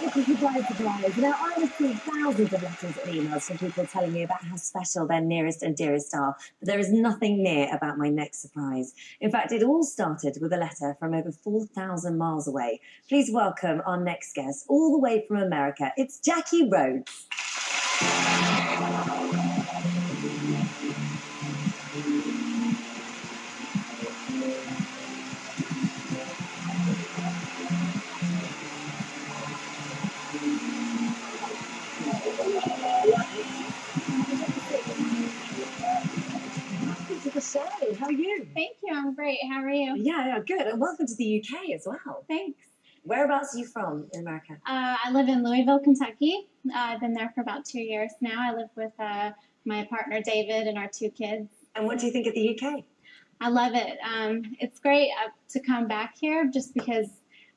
It's a surprise. Now, I receive thousands of letters and emails from people telling me about how special their nearest and dearest are, but there is nothing near about my next surprise. In fact, it all started with a letter from over 4,000 miles away. Please welcome our next guest, all the way from America. It's Jackie Rhodes. To the show. How are you? Thank you. I'm great. How are you? Yeah, good. And welcome to the UK as well. Thanks. Whereabouts are you from in America? I live in Louisville, Kentucky. I've been there for about 2 years now. I live with my partner David and our 2 kids. And what do you think of the UK? I love it. It's great to come back here just because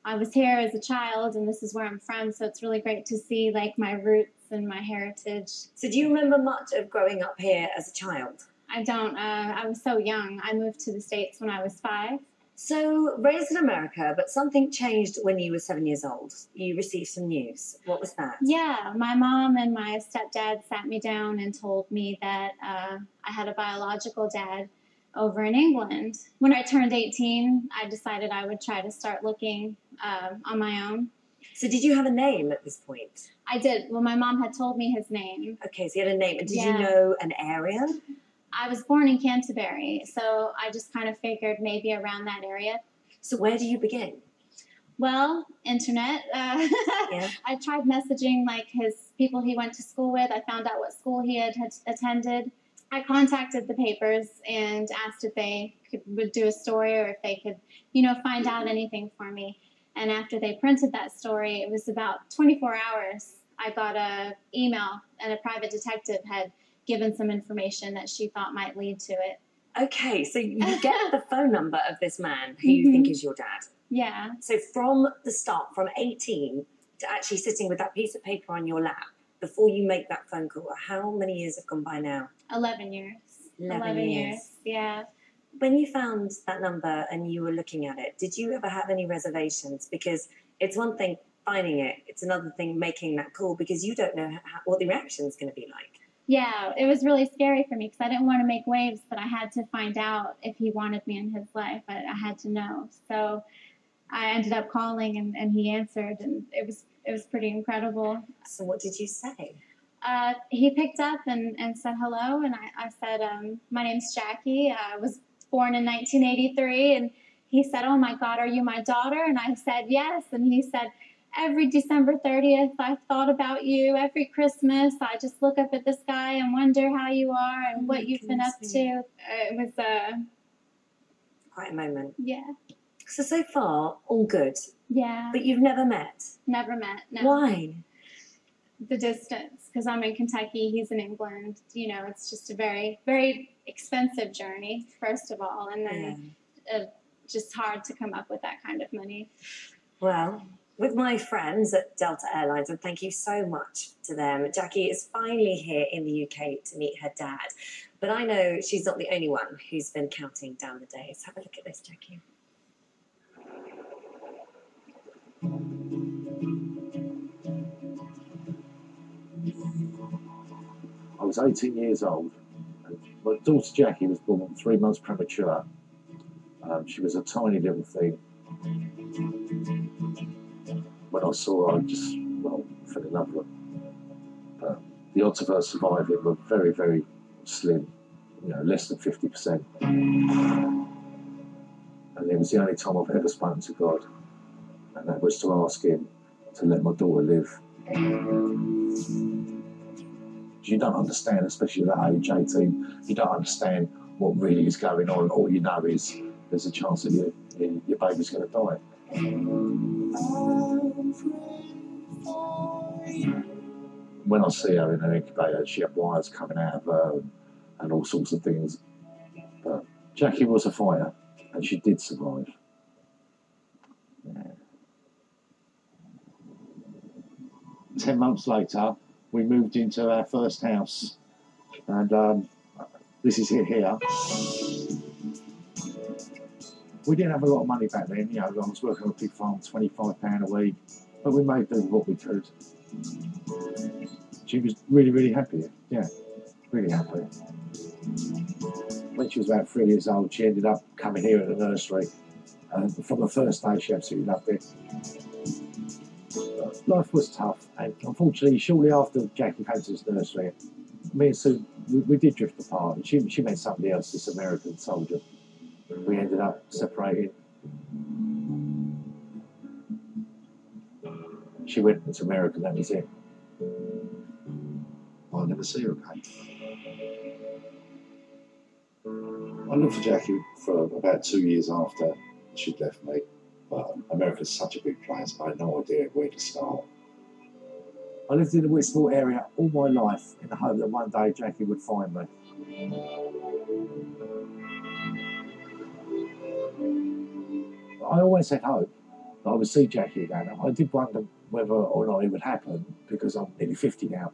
I was here as a child and this is where I'm from. So it's really great to see like my roots and my heritage. So do you remember much of growing up here as a child? I don't. I was so young. I moved to the States when I was 5. So, raised in America, but something changed when you were 7 years old. You received some news. What was that? Yeah, my mom and my stepdad sat me down and told me that I had a biological dad over in England. When I turned 18, I decided I would try to start looking on my own. So did you have a name at this point? I did. Well, my mom had told me his name. Okay, so you had a name. And did you know an area? I was born in Canterbury, so I just kind of figured maybe around that area. So where do you begin? Well, internet. Yeah. I tried messaging like his people he went to school with. I found out what school he had attended. I contacted the papers and asked if they would do a story or if they could, find out anything for me. And after they printed that story, it was about 24 hours. I got an email and a private detective had given some information that she thought might lead to it. Okay, so you get the phone number of this man who you think is your dad. Yeah. So from the start, from 18 to actually sitting with that piece of paper on your lap, before you make that phone call, how many years have gone by now? 11 years. 11 years. Yeah. When you found that number and you were looking at it, did you ever have any reservations? Because it's one thing finding it, it's another thing making that call because you don't know what the reaction is going to be like. Yeah, it was really scary for me because I didn't want to make waves, but I had to find out if he wanted me in his life. I had to know. So I ended up calling and he answered, and it was pretty incredible. So what did you say? He picked up and said hello, and I said, my name's Jackie. I was born in 1983, and he said, oh my God, are you my daughter? And I said, yes, and he said, every December 30th, I've thought about you. Every Christmas, I just look up at the sky and wonder how you are and what you've been up to. It was quite a moment. Yeah. So far, all good. Yeah. But you've never met? Never met, no. Why? The distance, because I'm in Kentucky, he's in England. It's just a very, very expensive journey, first of all, and then just hard to come up with that kind of money. Well, with my friends at Delta Airlines, and thank you so much to them, Jackie is finally here in the UK to meet her dad. But I know she's not the only one who's been counting down the days. Have a look at this, Jackie. I was 18 years old. And my daughter Jackie was born 3 months premature. She was a tiny little thing. When I saw her, I just, fell in love with her. The odds of her surviving were very, very slim, less than 50%. And it was the only time I've ever spoken to God, and that was to ask him to let my daughter live. You don't understand, especially at that age, 18, you don't understand what really is going on. All you know is there's a chance that your baby's going to die. When I see her in an incubator, she had wires coming out of her and all sorts of things. But Jackie was a fighter, and she did survive. Yeah. 10 months later, we moved into our first house, and this is it here. We didn't have a lot of money back then. I was working on a pig farm, £25 a week. But we made do with what we could. She was really, really happy. Yeah, really happy. When she was about 3 years old, she ended up coming here at the nursery. And from the first day, she absolutely loved it. Life was tough, and unfortunately, shortly after Jackie came to this nursery, me and Sue, we did drift apart. And she met somebody else, this American soldier. We ended up separating. She went to America, that was it. I'll never see her again. I looked for Jackie for about 2 years after she'd left me, but America's such a big place, I had no idea where to start. I lived in the Whitstable area all my life in the hope that one day Jackie would find me. I always had hope that I would see Jackie again. I did wonder whether or not it would happen because I'm nearly 50 now.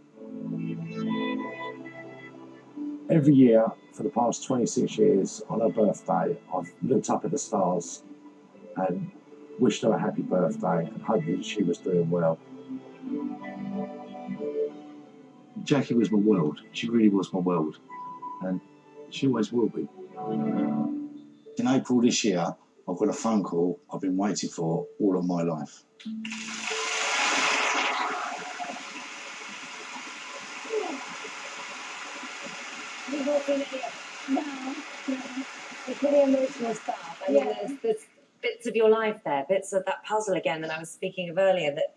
Every year for the past 26 years on her birthday, I've looked up at the stars and wished her a happy birthday and hoped that she was doing well. Jackie was my world. She really was my world. And she always will be. In April this year, I've got a phone call I've been waiting for all of my life. No. It's pretty emotional stuff. I mean, there's bits of your life there, bits of that puzzle again that I was speaking of earlier that,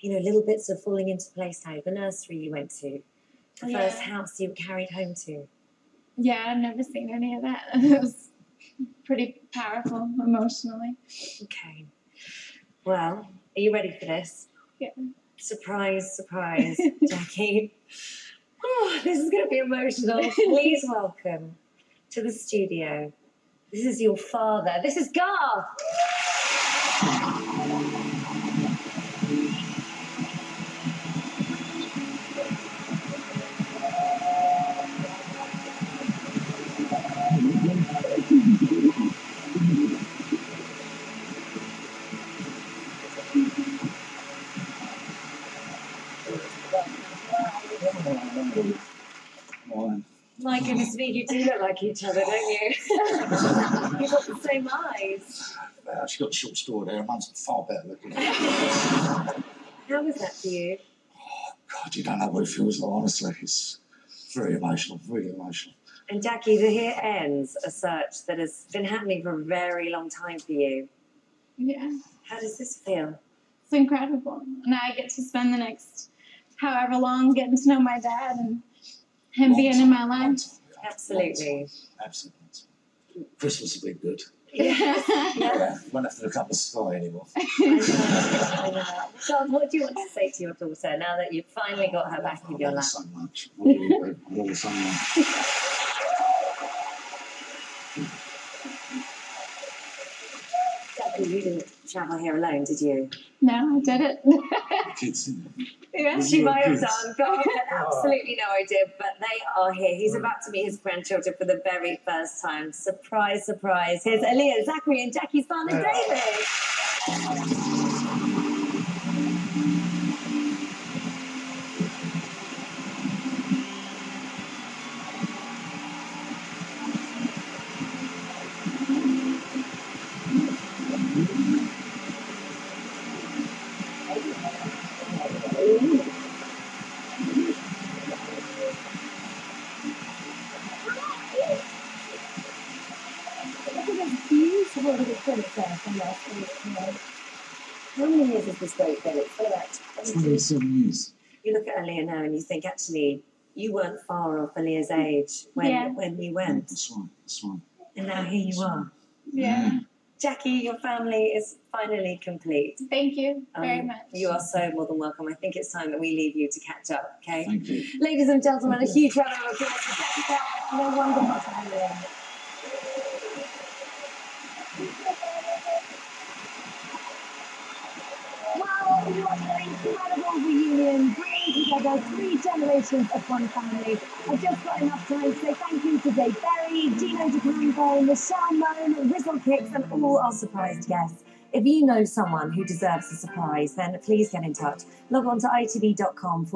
you know, little bits of falling into place now. The nursery you went to, the first house you carried home to. Yeah, I've never seen any of that. It was pretty powerful emotionally. Okay. Well, are you ready for this? Yeah. Surprise, surprise, Jackie. Oh, this is going to be emotional. Please welcome to the studio. This is your father. This is Garth. My goodness me, you do look like each other, don't you? You've got the same eyes. She got a short story there. Mum's far better looking. How was that for you? Oh, God, you don't know what it feels like, honestly. It's very emotional, really emotional. And Jackie, the here ends a search that has been happening for a very long time for you. Yeah. How does this feel? It's incredible. Now I get to spend the next however long getting to know my dad and him being in my life. Absolutely. Absolutely. Christmas will be good. Yes. Yeah, you won't have to look up the sky anymore. I know. John, what do you want to say to your daughter now that you've finally got her back in your lap? So much. I love her so much. Jackie, you didn't travel here alone, did you? No, I did it. Kids. Yes, she might have done. God, I had absolutely no idea, but they are here. He's about to meet his grandchildren for the very first time. Surprise, surprise. Here's Aaliyah, Zachary, and Jackie's father, David. Beautiful little princess on their face. How many years has this boat been? It's been about 27 years. You look at Aaliyah now and you think, actually, you weren't far off Aaliyah's age when you went. That's right, that's right. And now here you are. Yeah. Jackie, your family is finally complete. Thank you very much. You are so more than welcome. I think it's time that we leave you to catch up, okay? Thank you. Ladies and gentlemen, a huge round of applause for Jackie Bell. No wonder what's happening. Wow, what an incredible reunion. Bringing together 3 generations of one family. I've just got enough time to say thank you to Dave Berry, Gino DeCampo, Michelle Moan, Rizzle Kicks, and all our surprised guests. If you know someone who deserves a surprise, then please get in touch. Log on to itv.com